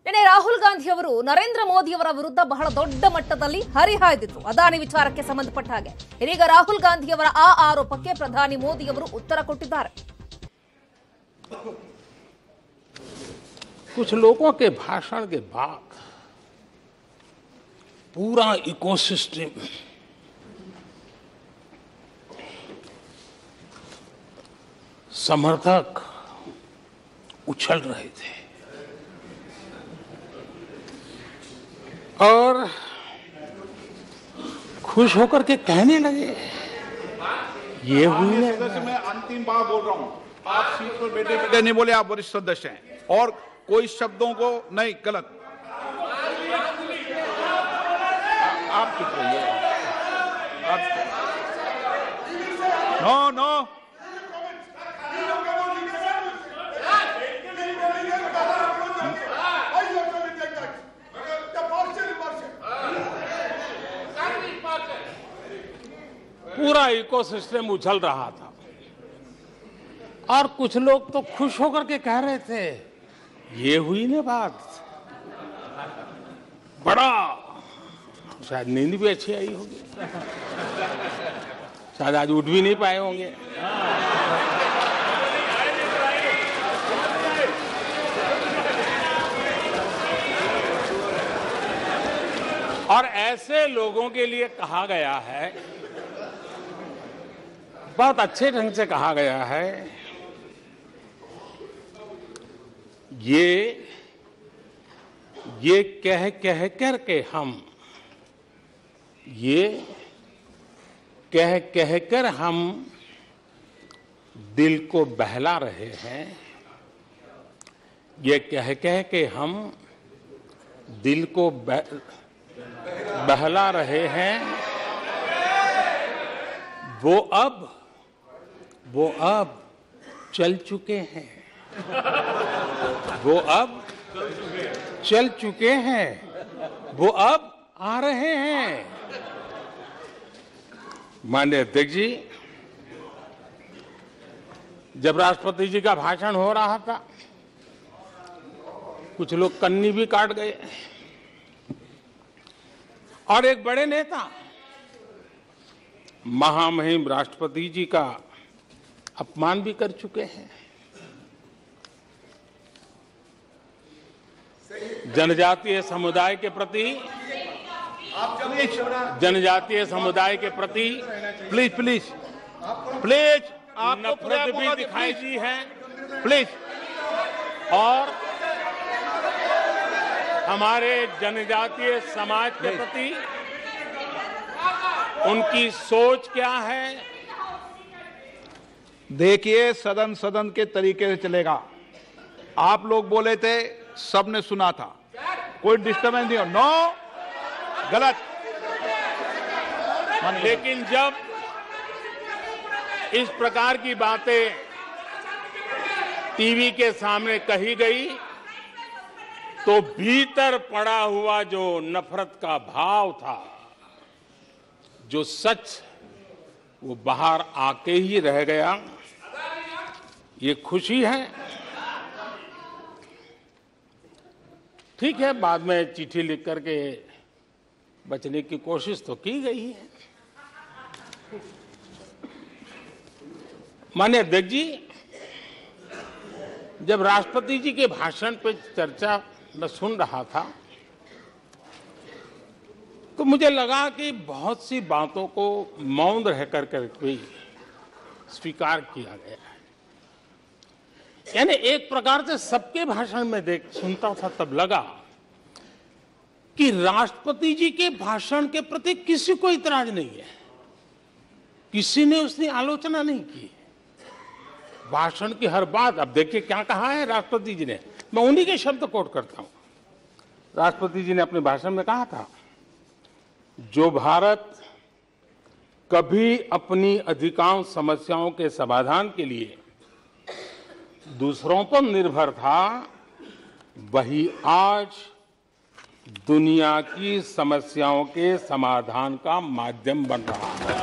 ನಿನ್ನೆ ರಾಹುಲ್ ಗಾಂಧಿ ಅವರು ನರೇಂದ್ರ ಮೋದಿ ಅವರ ವಿರುದ್ಧ ಬಹಳ ದೊಡ್ಡ ಮಟ್ಟದಲ್ಲಿ ಹರಿಹಾಯ್ದಿದ್ರು ಅದಾನಿ ವಿಚಾರಕ್ಕೆ ಸಂಬಂಧಪಟ್ಟ ಹಾಗೆ. ಇದೀಗ ರಾಹುಲ್ ಗಾಂಧಿ ಅವರ ಆ ಆರೋಪಕ್ಕೆ ಪ್ರಧಾನಿ ಮೋದಿ ಅವರು ಉತ್ತರ ಕೊಟ್ಟಿದ್ದಾರೆ. कुछ लोगों के भाषण के बाद पूरा इकोसिस्टम समर्थक उछल रहे थे और खुश होकर के कहने लगे ये हुई है। मैं अंतिम बार बोल रहा हूं, आप सीट पर बैठे बैठे नहीं बोले, आप वरिष्ठ सदस्य हैं और कोई शब्दों को नहीं गलत। आप चुप रहिए। नो नो पूरा इकोसिस्टम उछल रहा था और कुछ लोग तो खुश होकर के कह रहे थे ये हुई ना बात। बड़ा शायद नींद भी अच्छी आई होगी, शायद आज उठ भी नहीं पाए होंगे। और ऐसे लोगों के लिए कहा गया है, बहुत अच्छे ढंग से कहा गया है, ये कह कर के हम दिल को बहला रहे हैं। ये कह के हम दिल को बहला रहे हैं। वो अब चल चुके हैं। वो अब चल चुके हैं। वो अब आ रहे हैं। माननीय अध्यक्ष जी, जब राष्ट्रपति जी का भाषण हो रहा था, कुछ लोग कन्नी भी काट गए और एक बड़े नेता महामहिम राष्ट्रपति जी का अपमान भी कर चुके हैं। जनजातीय समुदाय के प्रति प्लीज प्लीज प्लीज आपको नफरत भी दिखाई दी है प्लीज। और हमारे जनजातीय समाज के प्रति उनकी सोच क्या है। देखिए, सदन के तरीके से चलेगा। आप लोग बोले थे, सबने सुना था, कोई डिस्टर्बेंस नहीं हो। नो, गलत। लेकिन जब इस प्रकार की बातें टीवी के सामने कही गई तो भीतर पड़ा हुआ जो नफरत का भाव था, जो सच, वो बाहर आके ही रह गया। ये खुशी है। ठीक है, बाद में चिट्ठी लिख करके बचने की कोशिश तो की गई है। माननीय अध्यक्ष जी, जब राष्ट्रपति जी के भाषण पे चर्चा मैं सुन रहा था तो मुझे लगा कि बहुत सी बातों को मौन रह कर भी स्वीकार किया गया है। यानी एक प्रकार से सबके भाषण में सुनता था तब लगा कि राष्ट्रपति जी के भाषण के प्रति किसी को इतराज नहीं है, किसी ने उसकी आलोचना नहीं की। भाषण की हर बात, अब देखिए क्या कहा है राष्ट्रपति जी ने, मैं उन्हीं के शब्द कोट करता हूं। राष्ट्रपति जी ने अपने भाषण में कहा था, जो भारत कभी अपनी अधिकांश समस्याओं के समाधान के लिए दूसरों पर निर्भर था, वही आज दुनिया की समस्याओं के समाधान का माध्यम बन रहा है।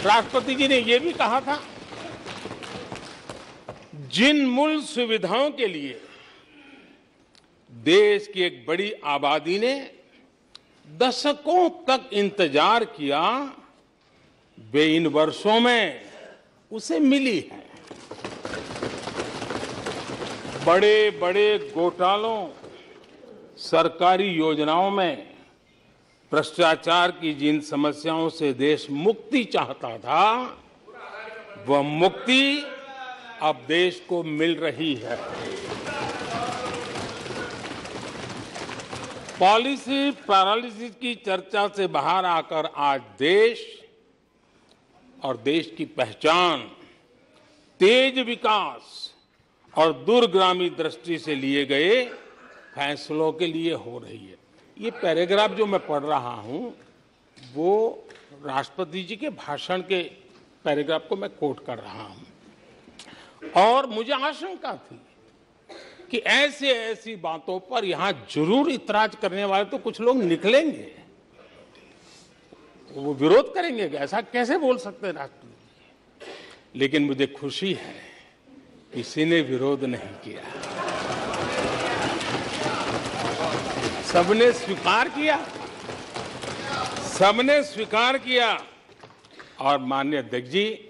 राष्ट्रपति जी ने यह भी कहा था, जिन मूल सुविधाओं के लिए देश की एक बड़ी आबादी ने दशकों तक इंतजार किया, वे इन वर्षों में उसे मिली है। बड़े बड़े घोटालों, सरकारी योजनाओं में भ्रष्टाचार की जिन समस्याओं से देश मुक्ति चाहता था, वह मुक्ति अब देश को मिल रही है। पॉलिसी पैरालिसिस की चर्चा से बाहर आकर आज देश और देश की पहचान तेज विकास और दूरगामी दृष्टि से लिए गए फैसलों के लिए हो रही है। ये पैराग्राफ जो मैं पढ़ रहा हूं, वो राष्ट्रपति जी के भाषण के पैराग्राफ को मैं कोट कर रहा हूं। और मुझे आशंका थी कि ऐसी बातों पर यहां जरूर इतराज करने वाले तो कुछ लोग निकलेंगे, वो विरोध करेंगे, ऐसा कैसे बोल सकते हैं राष्ट्रपति। लेकिन मुझे खुशी है किसी ने विरोध नहीं किया, सबने स्वीकार किया, सबने स्वीकार किया। और माननीय अध्यक्ष जी,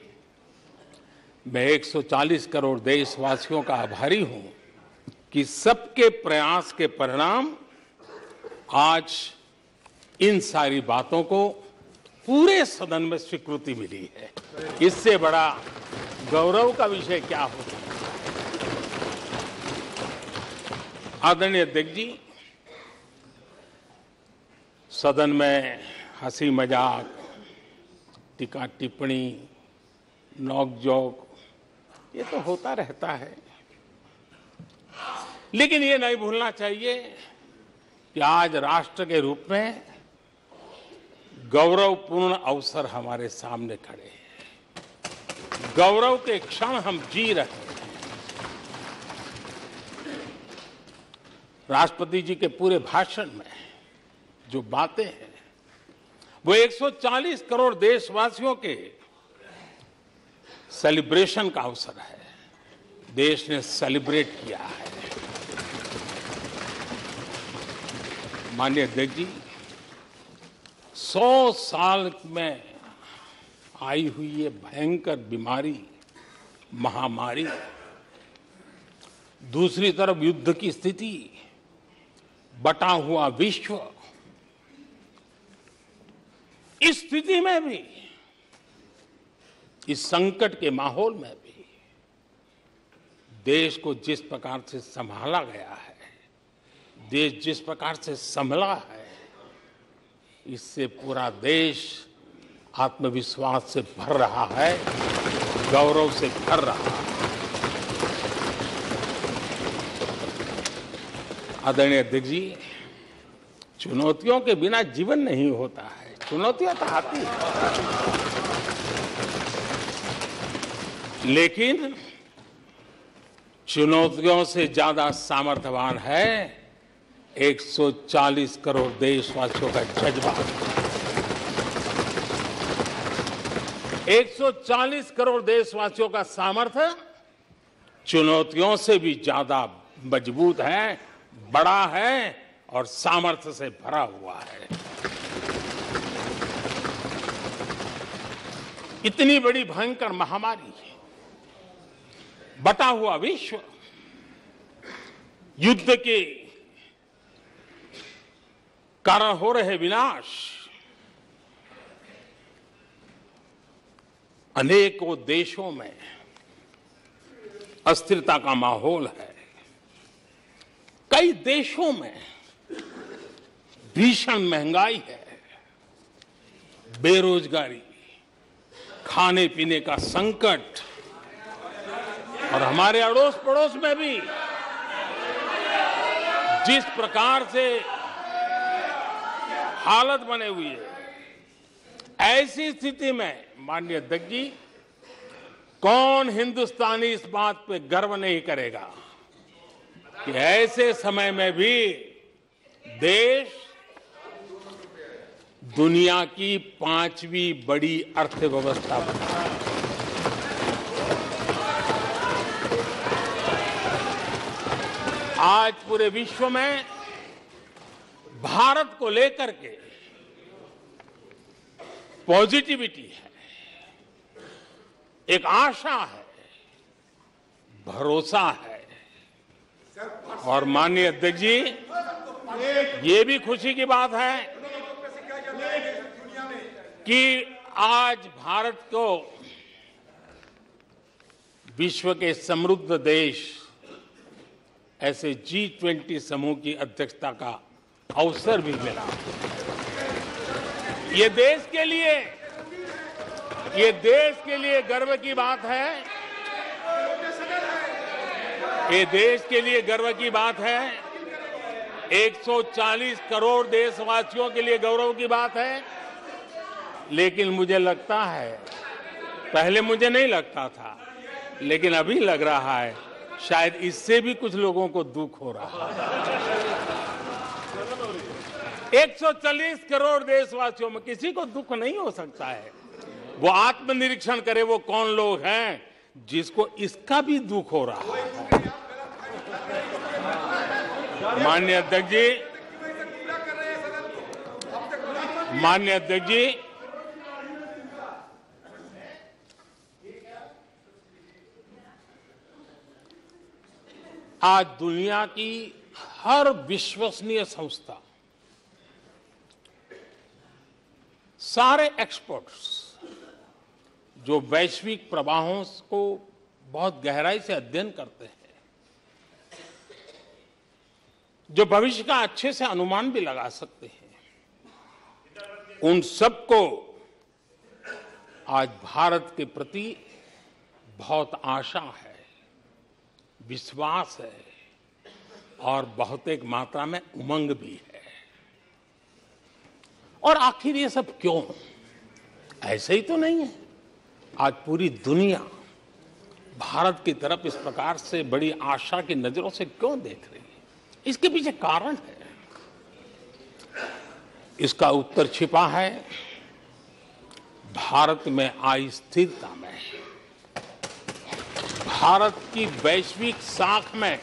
मैं 140 करोड़ देशवासियों का आभारी हूं कि सबके प्रयास के परिणाम आज इन सारी बातों को पूरे सदन में स्वीकृति मिली है। इससे बड़ा गौरव का विषय क्या हो सकता है। आदरणीय अध्यक्ष जी, सदन में हंसी मजाक, टीका टिप्पणी, नोक-झोंक, ये तो होता रहता है, लेकिन ये नहीं भूलना चाहिए कि आज राष्ट्र के रूप में गौरवपूर्ण अवसर हमारे सामने खड़े हैं। गौरव के क्षण हम जी रहे हैं। राष्ट्रपति जी के पूरे भाषण में जो बातें हैं, वो 140 करोड़ देशवासियों के सेलिब्रेशन का अवसर है। देश ने सेलिब्रेट किया है। माननीय अध्यक्ष जी, 100 साल में आई हुई ये भयंकर बीमारी, महामारी, दूसरी तरफ युद्ध की स्थिति, बटा हुआ विश्व, इस स्थिति में भी, इस संकट के माहौल में भी देश को जिस प्रकार से संभाला गया है, देश जिस प्रकार से संभला है, इससे पूरा देश आत्मविश्वास से भर रहा है, गौरव से भर रहा है। आदरणीय अध्यक्ष जी, चुनौतियों के बिना जीवन नहीं होता है। चुनौतियां तो आती हैं, लेकिन चुनौतियों से ज्यादा सामर्थ्यवान है 140 करोड़ देशवासियों का जज्बा। 140 करोड़ देशवासियों का सामर्थ्य चुनौतियों से भी ज्यादा मजबूत है, बड़ा है और सामर्थ्य से भरा हुआ है। इतनी बड़ी भयंकर महामारी, बटा हुआ विश्व, युद्ध के कारण हो रहे विनाश, अनेकों देशों में अस्थिरता का माहौल है। कई देशों में भीषण महंगाई है, बेरोजगारी, खाने पीने का संकट, और हमारे अड़ोस पड़ोस में भी जिस प्रकार से हालत बने हुई है, ऐसी स्थिति में माननीय अध्यक्ष जी, कौन हिंदुस्तानी इस बात पे गर्व नहीं करेगा कि ऐसे समय में भी देश दुनिया की 5वीं बड़ी अर्थव्यवस्था बना। आज पूरे विश्व में भारत को लेकर के पॉजिटिविटी है, एक आशा है, भरोसा है। और माननीय अध्यक्ष जी, ये भी खुशी की बात है कि आज भारत को विश्व के समृद्ध देश ऐसे G20 समूह की अध्यक्षता का अवसर भी मिला। ये देश के लिए गर्व की बात है। ये देश के लिए गर्व की बात है। 140 करोड़ देशवासियों के लिए गौरव की बात है। लेकिन मुझे लगता है, पहले मुझे नहीं लगता था, लेकिन अभी लग रहा है शायद इससे भी कुछ लोगों को दुख हो रहा है। 140 करोड़ देशवासियों में किसी को दुख नहीं हो सकता है। वो आत्मनिरीक्षण करे, वो कौन लोग हैं जिसको इसका भी दुख हो रहा है। माननीय अध्यक्ष जी, आज दुनिया की हर विश्वसनीय संस्था, सारे एक्सपर्ट्स जो वैश्विक प्रवाहों को बहुत गहराई से अध्ययन करते हैं, जो भविष्य का अच्छे से अनुमान भी लगा सकते हैं, उन सबको आज भारत के प्रति बहुत आशा है, विश्वास है और बहुत एक मात्रा में उमंग भी है। और आखिर ये सब क्यों? ऐसे ही तो नहीं है। आज पूरी दुनिया भारत की तरफ इस प्रकार से बड़ी आशा की नजरों से क्यों देख रही है? इसके पीछे कारण है। इसका उत्तर छिपा है भारत में आई स्थिरता में, भारत की वैश्विक साख में,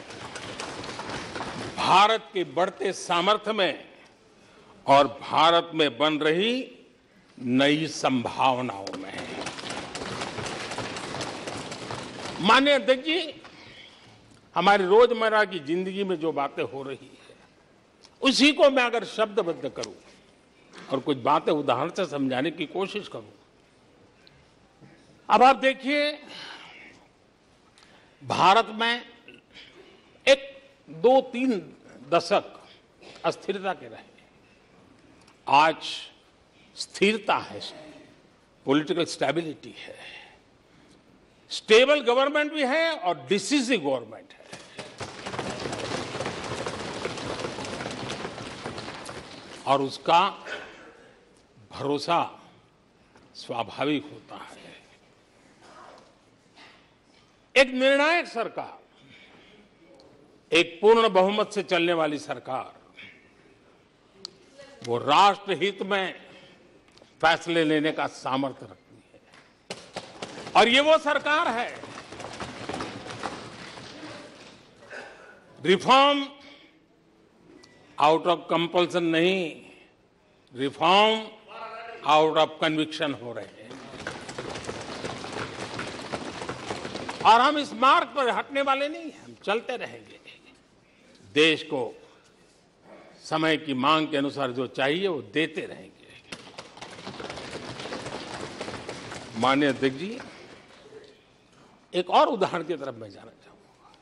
भारत के बढ़ते सामर्थ्य में और भारत में बन रही नई संभावनाओं में। माननीय अध्यक्ष जी, हमारी रोजमर्रा की जिंदगी में जो बातें हो रही है, उसी को मैं अगर शब्दबद्ध करूं और कुछ बातें उदाहरण से समझाने की कोशिश करूं। अब आप देखिए, भारत में एक 2-3 दशक अस्थिरता के रहे, आज स्थिरता है, पॉलिटिकल स्टेबिलिटी है, स्टेबल गवर्नमेंट भी है और डिसिसिव गवर्नमेंट है। और उसका भरोसा स्वाभाविक होता है। एक निर्णायक सरकार, एक पूर्ण बहुमत से चलने वाली सरकार, वो राष्ट्रहित में फैसले लेने का सामर्थ्य रखती है। और ये वो सरकार है, रिफॉर्म आउट ऑफ कंपल्सन नहीं, रिफॉर्म आउट ऑफ कन्विक्शन हो रहे हैं। और हम इस मार्ग पर हटने वाले नहीं हैं, हम चलते रहेंगे। देश को समय की मांग के अनुसार जो चाहिए वो देते रहेंगे। माननीय अध्यक्ष जी, एक और उदाहरण की तरफ मैं जाना चाहूंगा।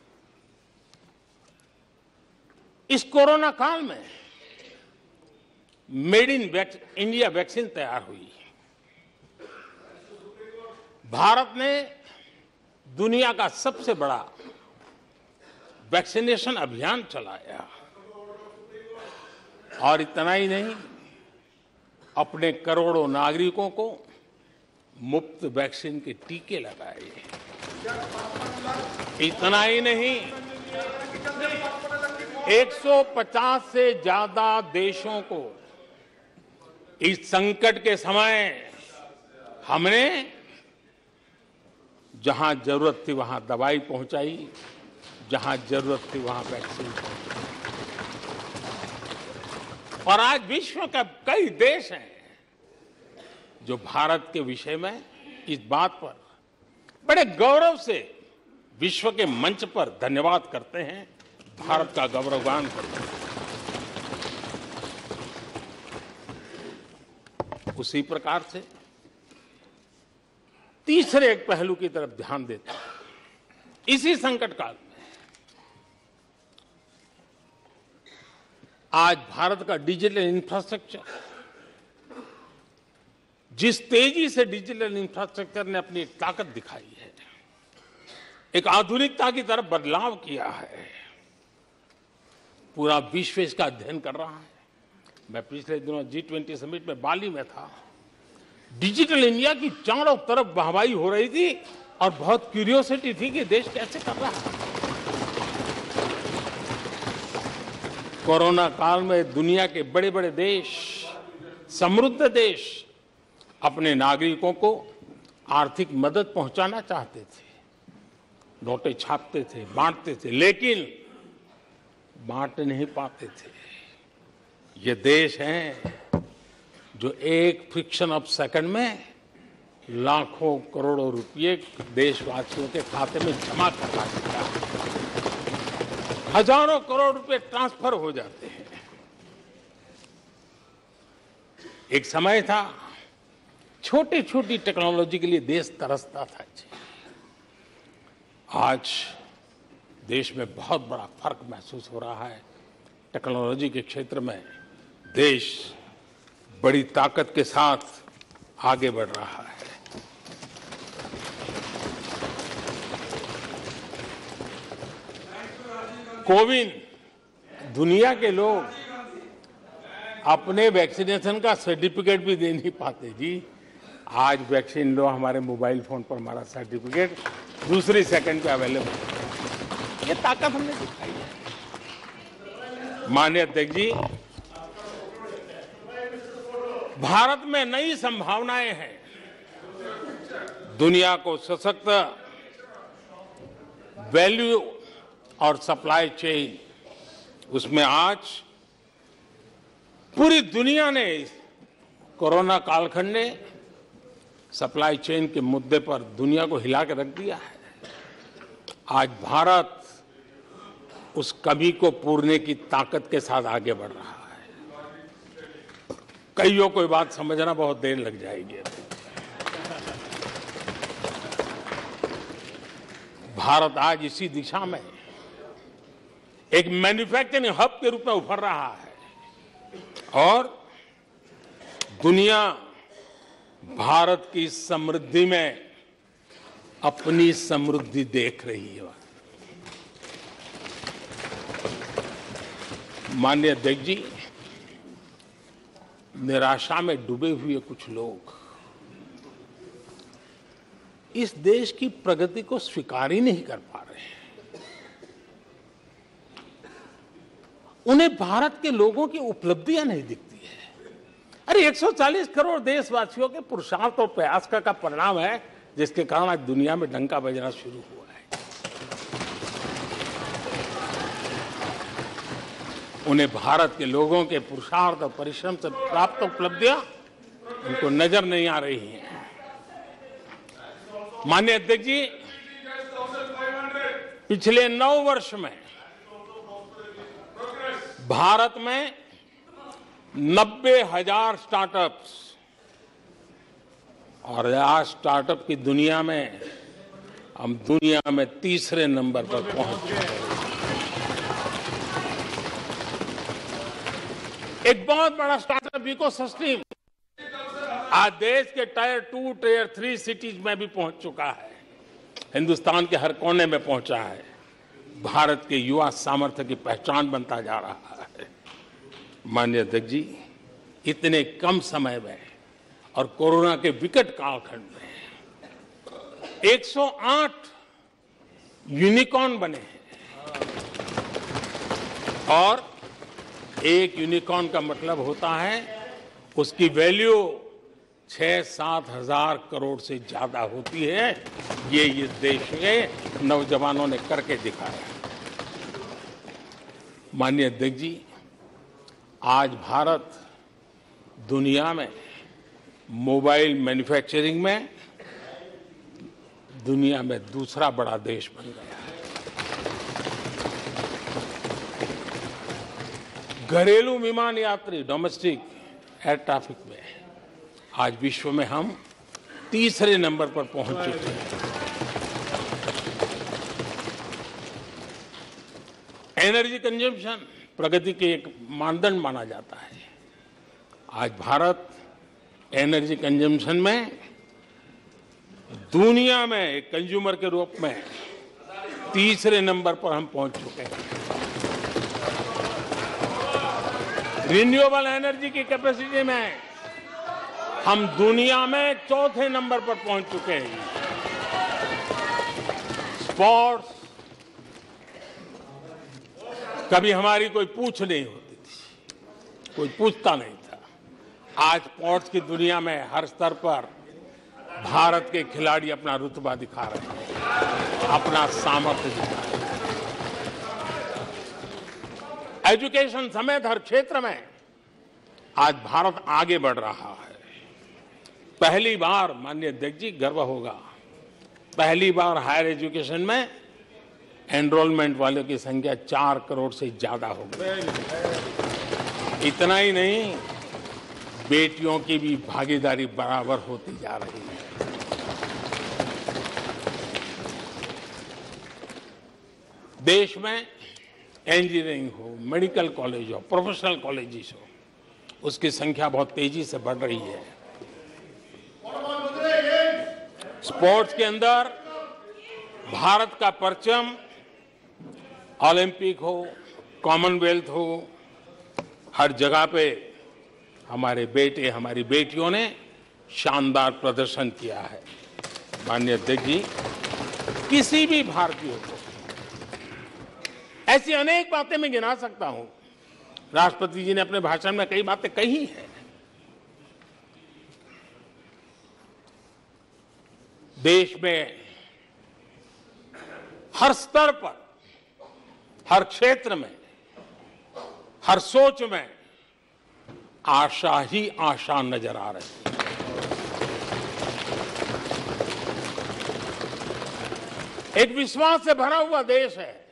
इस कोरोना काल में मेड इन इंडिया वैक्सीन तैयार हुई। भारत ने दुनिया का सबसे बड़ा वैक्सीनेशन अभियान चलाया। और इतना ही नहीं, अपने करोड़ों नागरिकों को मुफ्त वैक्सीन के टीके लगाए। इतना ही नहीं, 150 से ज्यादा देशों को इस संकट के समय हमने जहां जरूरत थी वहां दवाई पहुंचाई, जहां जरूरत थी वहां वैक्सीन पहुंची। और आज विश्व के कई देश हैं जो भारत के विषय में इस बात पर बड़े गौरव से विश्व के मंच पर धन्यवाद करते हैं, भारत का गौरवगान करते हैं। उसी प्रकार से तीसरे एक पहलू की तरफ ध्यान देता है। इसी संकट काल में आज भारत का डिजिटल इंफ्रास्ट्रक्चर, जिस तेजी से डिजिटल इंफ्रास्ट्रक्चर ने अपनी ताकत दिखाई है, एक आधुनिकता की तरफ बदलाव किया है, पूरा विश्व इसका अध्ययन कर रहा है। मैं पिछले दिनों G20 समिट में बाली में था। डिजिटल इंडिया की चारों तरफ वाहवाही हो रही थी और बहुत क्यूरियोसिटी थी कि देश कैसे कर रहा है। कोरोना काल में दुनिया के बड़े बड़े देश, समृद्ध देश अपने नागरिकों को आर्थिक मदद पहुंचाना चाहते थे, नोटें छापते थे, बांटते थे, लेकिन बांट नहीं पाते थे। ये देश हैं जो एक फ्रिक्शन ऑफ सेकंड में लाखों करोड़ों रुपए देशवासियों के खाते में जमा करवा देता है। हजारों करोड़ रुपए ट्रांसफर हो जाते हैं। एक समय था छोटी छोटी टेक्नोलॉजी के लिए देश तरसता था। आज देश में बहुत बड़ा फर्क महसूस हो रहा है। टेक्नोलॉजी के क्षेत्र में देश बड़ी ताकत के साथ आगे बढ़ रहा है। कोविन, दुनिया के लोग अपने वैक्सीनेशन का सर्टिफिकेट भी दे नहीं पाते जी। आज वैक्सीन लो, हमारे मोबाइल फोन पर हमारा सर्टिफिकेट दूसरी सेकंड पे अवेलेबल है। ये ताकत हमने दिखाई है। माननीय अध्यक्ष जी, भारत में नई संभावनाएं हैं। दुनिया को सशक्त वैल्यू और सप्लाई चेन, उसमें आज पूरी दुनिया ने, कोरोना कालखंड ने सप्लाई चेन के मुद्दे पर दुनिया को हिला के रख दिया है। आज भारत उस कमी को पूरने की ताकत के साथ आगे बढ़ रहा है। कईयों को ये बात समझना बहुत देर लग जाएगी। भारत आज इसी दिशा में एक मैन्युफैक्चरिंग हब के रूप में उभर रहा है और दुनिया भारत की समृद्धि में अपनी समृद्धि देख रही है। माननीय अध्यक्ष जी, निराशा में डूबे हुए कुछ लोग इस देश की प्रगति को स्वीकार ही नहीं कर पा रहे हैं। उन्हें भारत के लोगों की उपलब्धियां नहीं दिखती है। अरे 140 करोड़ देशवासियों के पुरुषार्थ और प्रयास का परिणाम है, जिसके कारण आज दुनिया में डंका बजना शुरू हुआ है। उन्हें भारत के लोगों के पुरुषार्थ और परिश्रम से प्राप्त उपलब्धियां उनको नजर नहीं आ रही हैं। माननीय अध्यक्ष जी, पिछले 9 वर्ष में भारत में 90,000 स्टार्टअप्स, और आज स्टार्टअप की दुनिया में हम दुनिया में तीसरे नंबर पर पहुंच चुके हैं। एक बहुत बड़ा स्टार्टअप इकोसिस्टम आज देश के टायर 2, टायर 3 सिटीज में भी पहुंच चुका है। हिंदुस्तान के हर कोने में पहुंचा है। भारत के युवा सामर्थ्य की पहचान बनता जा रहा है। माननीय अध्यक्ष जी, इतने कम समय में और कोरोना के विकट कालखंड में 108 यूनिकॉर्न बने हैं। और एक यूनिकॉर्न का मतलब होता है उसकी वैल्यू 6-7 हजार करोड़ से ज्यादा होती है। ये देश के नौजवानों ने करके दिखाया। माननीय अध्यक्ष जी, आज भारत दुनिया में मोबाइल मैन्युफैक्चरिंग में दुनिया में दूसरा बड़ा देश बन गया है। घरेलू विमान यात्री डोमेस्टिक एयर ट्रैफिक में आज विश्व में हम तीसरे नंबर पर पहुंच चुके हैं। एनर्जी कंजम्पशन प्रगति के एक मानदंड माना जाता है। आज भारत एनर्जी कंजम्पशन में दुनिया में एक कंज्यूमर के रूप में तीसरे नंबर पर हम पहुंच चुके हैं। रिन्यूएबल एनर्जी की कैपेसिटी में हम दुनिया में चौथे नंबर पर पहुंच चुके हैं। स्पोर्ट्स कभी हमारी कोई पूछ नहीं होती थी, कोई पूछता नहीं था। आज स्पोर्ट्स की दुनिया में हर स्तर पर भारत के खिलाड़ी अपना रुतबा दिखा रहे हैं, अपना सामर्थ्य दिखा रहे हैं। एजुकेशन समेत हर क्षेत्र में आज भारत आगे बढ़ रहा है। पहली बार, माननीय अध्यक्ष जी, गर्व होगा, पहली बार हायर एजुकेशन में एनरोलमेंट वालों की संख्या 4 करोड़ से ज्यादा हो गई। इतना ही नहीं, बेटियों की भी भागीदारी बराबर होती जा रही है। देश में इंजीनियरिंग हो, मेडिकल कॉलेज हो, प्रोफेशनल कॉलेजेस हो, उसकी संख्या बहुत तेजी से बढ़ रही है। स्पोर्ट्स के अंदर भारत का परचम ओलंपिक हो, कॉमनवेल्थ हो, हर जगह पे हमारे बेटे, हमारी बेटियों ने शानदार प्रदर्शन किया है। माननीय अध्यक्ष जी, किसी भी भारतीय को ऐसी अनेक बातें मैं गिना सकता हूं। राष्ट्रपति जी ने अपने भाषण में कई बातें कही हैं। देश में हर स्तर पर, हर क्षेत्र में, हर सोच में आशा ही आशा नजर आ रही है। एक विश्वास से भरा हुआ देश है,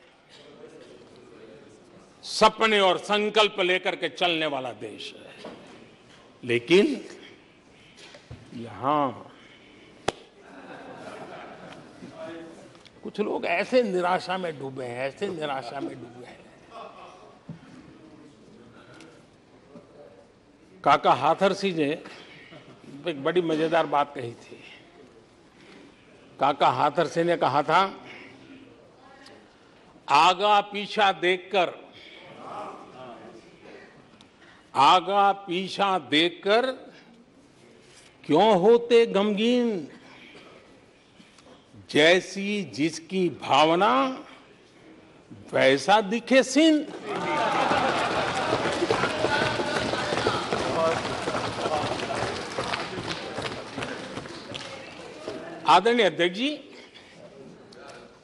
सपने और संकल्प लेकर के चलने वाला देश है। लेकिन यहां कुछ लोग ऐसे निराशा में डूबे हैं, ऐसे निराशा में डूबे हैं। काका हाथरसी ने एक बड़ी मजेदार बात कही थी। काका हाथरसी ने कहा था, आगा पीछा देखकर क्यों होते गमगीन, जैसी जिसकी भावना वैसा दिखे सीन। आदरणीय अध्यक्ष जी,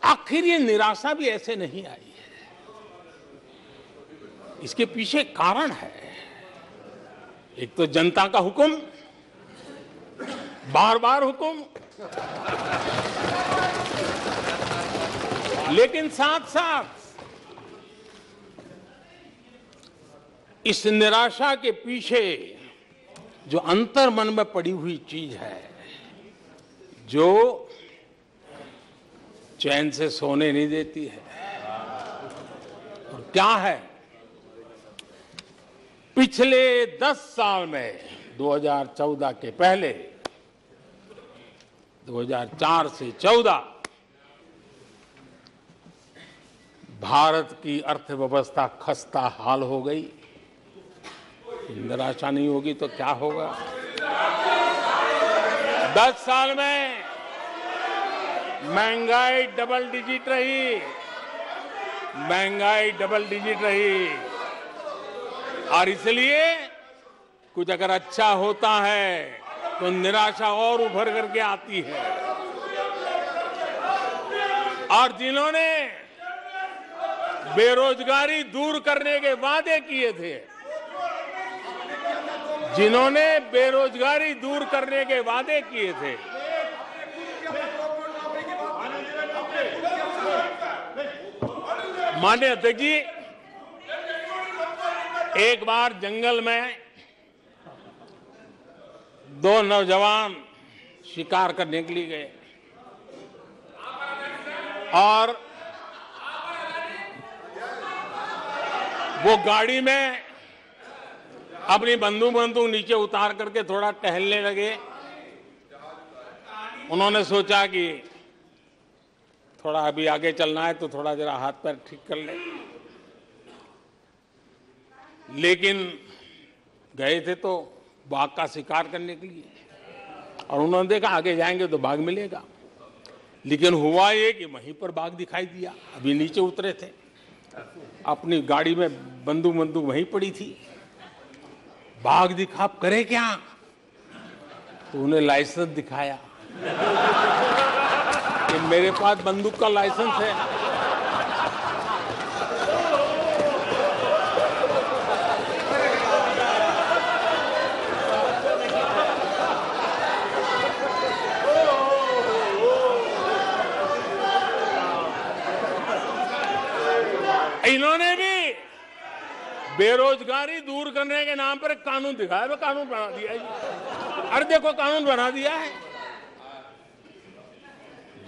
आखिर ये निराशा भी ऐसे नहीं आई है। इसके पीछे कारण है। एक तो जनता का हुक्म, बार बार हुक्म, लेकिन साथ साथ इस निराशा के पीछे जो अंतर मन में पड़ी हुई चीज है, जो चैन से सोने नहीं देती है, और क्या है? पिछले 10 साल में 2014 के पहले 2004 से 14 भारत की अर्थव्यवस्था खस्ता हाल हो गई। निराशा नहीं होगी तो क्या होगा? 10 साल में महंगाई डबल डिजिट रही, और इसलिए कुछ अगर अच्छा होता है तो निराशा और उभर करके आती है। और जिन्होंने बेरोजगारी दूर करने के वादे किए थे, जिन्होंने बेरोजगारी दूर करने के वादे किए थे, माननीय अध्यक्ष जी, एक बार जंगल में दो नौजवान शिकार करने के लिए गए और वो गाड़ी में अपनी बंदूक नीचे उतार करके थोड़ा टहलने लगे। उन्होंने सोचा कि थोड़ा अभी आगे चलना है तो थोड़ा जरा हाथ पैर ठीक कर ले, लेकिन गए थे तो बाघ का शिकार करने के लिए और उन्होंने देखा आगे जाएंगे तो बाघ मिलेगा, लेकिन हुआ ये कि वहीं पर बाघ दिखाई दिया। अभी नीचे उतरे थे, अपनी गाड़ी में बंदूक वहीं पड़ी थी, बाघ दिखा, अब करे क्या? तो उन्हें लाइसेंस दिखाया कि मेरे पास बंदूक का लाइसेंस है। इन्होंने भी बेरोजगारी दूर करने के नाम पर एक कानून दिखाया, वो कानून बना दिया है। अरे देखो कानून बना दिया है,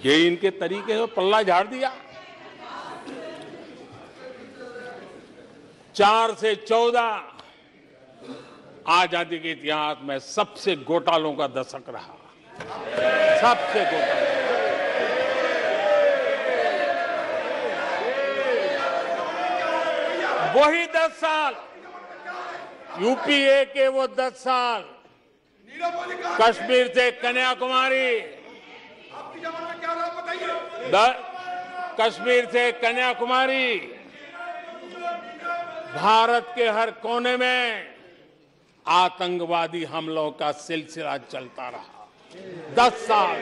ये इनके तरीके से पल्ला झाड़ दिया। 4 से 14 आजादी के इतिहास में सबसे घोटालों का दशक रहा, सबसे घोटाला। वही 10 साल यूपीए के, वो 10 साल कश्मीर से कन्याकुमारी, कश्मीर से कन्याकुमारी, भारत के हर कोने में आतंकवादी हमलों का सिलसिला चलता रहा। 10 साल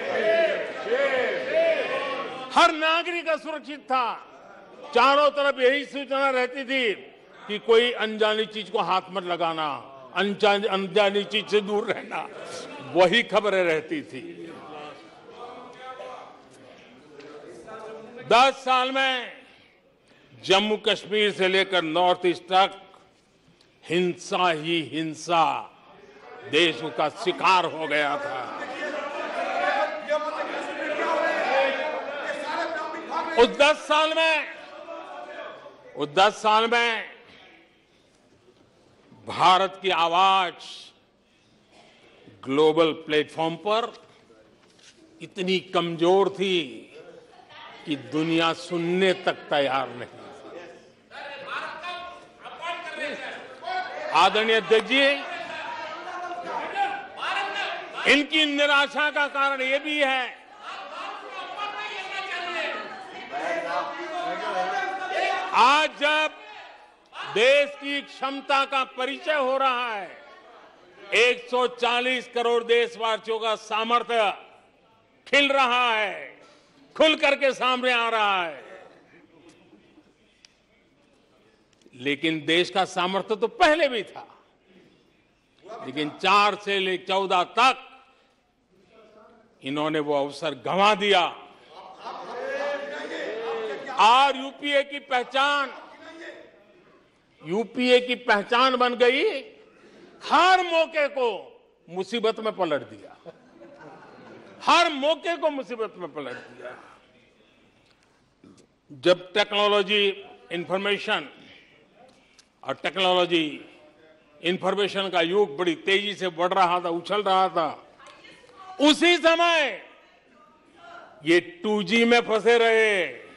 हर नागरिक असुरक्षित था। चारों तरफ यही सूचना रहती थी कि कोई अनजानी चीज को हाथ मत लगाना, अनजानी चीज से दूर रहना, वही खबरें रहती थी। 10 साल में जम्मू कश्मीर से लेकर नॉर्थ ईस्ट तक हिंसा ही हिंसा देश का शिकार हो गया था। उस 10 साल में भारत की आवाज ग्लोबल प्लेटफॉर्म पर इतनी कमजोर थी कि दुनिया सुनने तक तैयार नहीं। आदरणीय अध्यक्ष जी, इनकी निराशा का कारण यह भी है आज जब देश की क्षमता का परिचय हो रहा है, 140 करोड़ देशवासियों का सामर्थ्य खिल रहा है, खुल करके सामने आ रहा है, लेकिन देश का सामर्थ्य तो पहले भी था, लेकिन 4 से लेकर 14 तक इन्होंने वो अवसर गंवा दिया। और यूपीए की पहचान बन गई, हर मौके को मुसीबत में पलट दिया, हर मौके को मुसीबत में पलट दिया। जब टेक्नोलॉजी इंफॉर्मेशन का युग बड़ी तेजी से बढ़ रहा था, उछल रहा था, उसी समय ये 2G में फंसे रहे,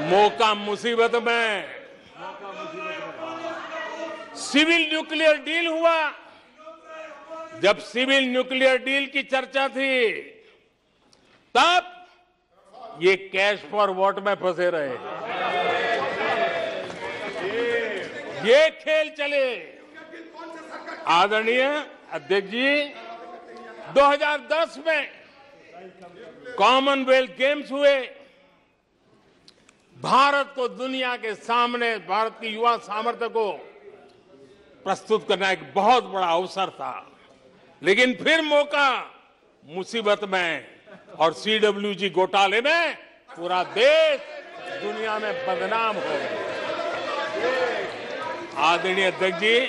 मौका मुसीबत में। सिविल न्यूक्लियर डील हुआ, जब सिविल न्यूक्लियर डील की चर्चा थी, तब ये कैश फॉर वॉट में फंसे रहे। ये खेल चले। आदरणीय अध्यक्ष जी, 2010 में कॉमनवेल्थ गेम्स हुए, भारत को दुनिया के सामने, भारत की युवा सामर्थ्य को प्रस्तुत करना एक बहुत बड़ा अवसर था। लेकिन फिर मौका मुसीबत में और CWG घोटाले में पूरा देश दुनिया में बदनाम हो गया। आदरणीय अध्यक्ष जी,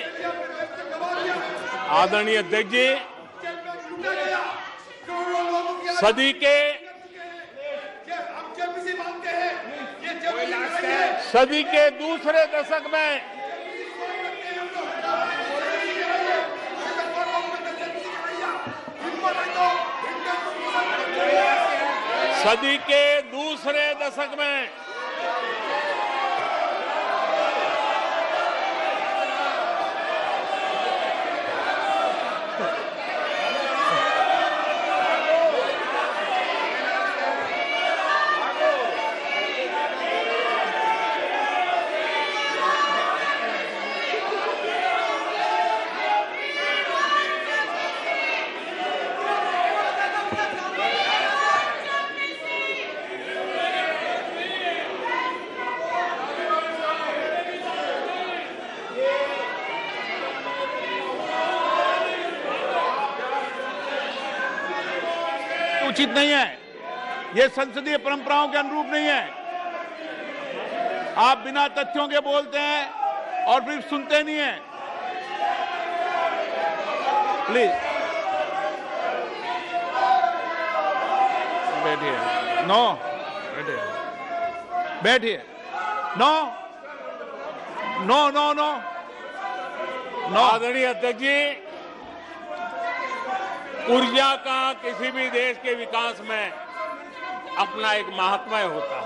सदी के दूसरे दशक में उचित नहीं है, ये संसदीय परंपराओं के अनुरूप नहीं है। आप बिना तथ्यों के बोलते हैं और फिर सुनते नहीं हैं। प्लीज बैठिए। नो, बैठिए। No no no no no. आदरणीय अध्यक्ष जी, ऊर्जा का किसी भी देश के विकास में अपना एक महात्म्य होता है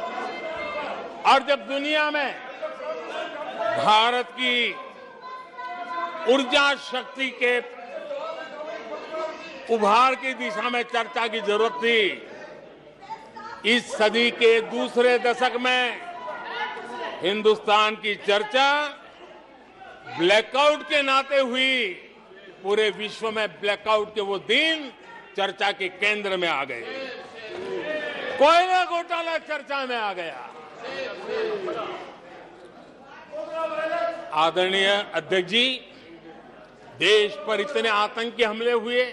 और जब दुनिया में भारत की ऊर्जा शक्ति के उभार की दिशा में चर्चा की जरूरत थी, इस सदी के दूसरे दशक में हिंदुस्तान की चर्चा ब्लैकआउट के नाते हुई। पूरे विश्व में ब्लैकआउट के वो दिन चर्चा के केंद्र में आ गए। कोयला घोटाला चर्चा में आ गया। आदरणीय अध्यक्ष जी, देश पर इतने आतंकी हमले हुए,